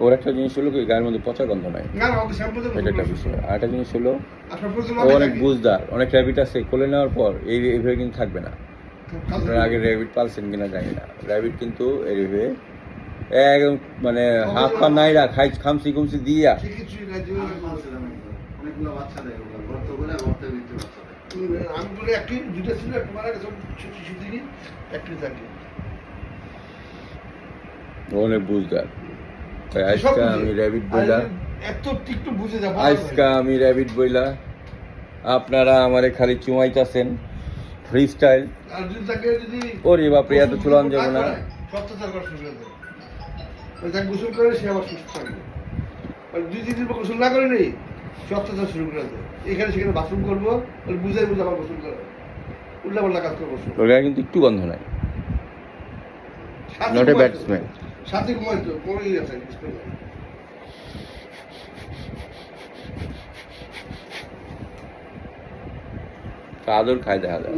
ওর একটা জিনিস হলো কি গায়ের মধ্যে পচা গন্ধ নাই, এটা একটা বিষয়। আর একটা জিনিস হলো ও অনেক বুঝদার, অনেক র্যাবিট আছে, কোলে নেওয়ার পর এইভাবে কিন্তু থাকবে না। আপনারা আগে র্যাবিট পালছেন কিনা জানি না, র্যাবিট কিন্তু এইভাবে একদম মানে হাত পা নাইরা খামসি খুমসি দিয়া আমি বলে একটি দুটো ছিল, একটা মারা গেছে, শিশুদিনই একটি থাকে। অনেক বুঝদার। তাই আজকে আমি র্যাবিট বইলা, এত টিকটু বুঝে যাবো আজকে আমি র্যাবিট বইলা আপনারা আমারে খালি চুমাইতাছেন ফ্রি স্টাইল। আর যদি তাকে যদি ওরে বাপরে এত চুলান যাবো না, সপ্তাহ করা শুরু করে দেয়, তাকে গোসল করে সে আবার সুস্থ থাকবে। আর 2-3 দিন গোসল না করে নেই, সপ্তাহ শুরু করে দেয়, এখানে সেখানে বাথরুম করবো, বুঝে আবার গোসল করবো, উল্টা পাল্টা কাজ করবো। ওর গায়ে কিন্তু একটু গন্ধ নাই, নট এ ব্যাড স্মেল। সাথে ঘুমাইতো কমেই আছে আদর খায় দেখা যায়।